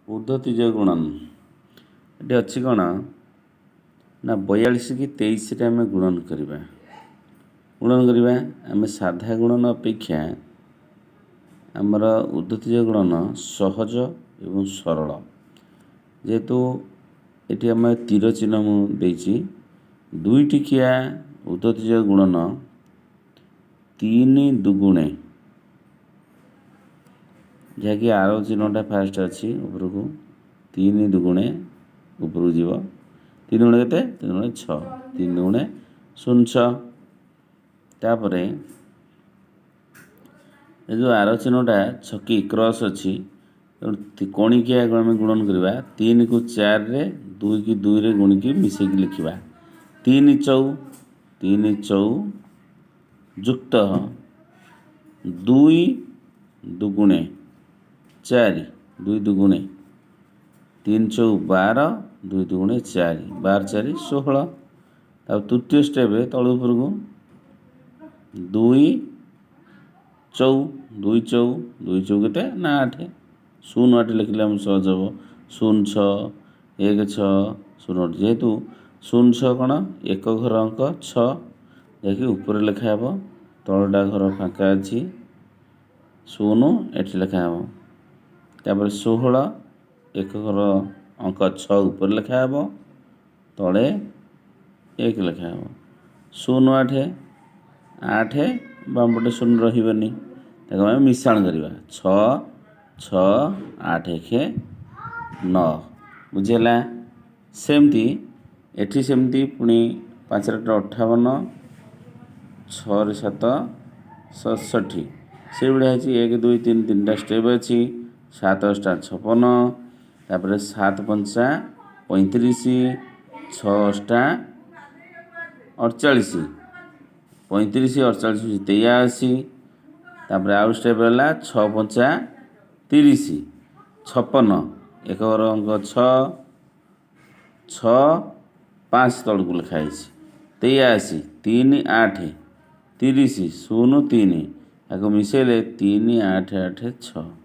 उद्धतिज गुणन ये अच्छी कौन ना 42 की 23 रे आम गुणन करवा आम साधा गुणन अपेक्षा आमर उद्धतिज गुणन सहज एवं सरल जेहेतु ये आम तीर चिन्ह मुझे दुईटिकिया उद्धतिज गुणन 3 दुगुणे जहाँकि आर चिन्हटा फास्ट अच्छी उपरक 3 दुगुणे उपरक जीव 3 गुणे के 3 गुणे 6 3 दुगुणे 0 तापर ये जो आर चिन्हटा छकी क्रॉस अच्छी कणिकिया आम गुणन करवा 3 को 4 रे 2 की 2 रे गुणिकी मिसेक लिखा 3 चौ युक्त 2 दुगुणे 4 2 दुगुणे 3 चौ 12 2 दुगुणे 4 12 4 16 तब तृतीय स्टेप तल उपर को 2 चौ के ना 8 0 8 लिखले हम सहज हम 0 6 1 6 0 8 जेहेतु 0 6 कौन एक घर अंक 6 जैकि ऊपर लिखा हे तलटा घर फाँका अच्छी 0 8 लिखा हे तापर 16 एक घर अंक 6 ऊपर लिखा हे तले 1 लिखा हे 0 8 8 बामपटे 0 रही मिश्रण करवा 6 6 8 1 9 बुझेगा सेमती एठी सेमती पुणी 5 58 6 7 67 से भाया 1 2 3 3टा स्टेप अच्छी 7 8 56 तापर 7 5 35 6 8 48 35 48 83 तापर आउ स्टेप है 6 5 30 56 एक घर अंक 6 6 5 तल को लिखाई 83 3 8 30 0 3 या मिसेले 3 8 8 6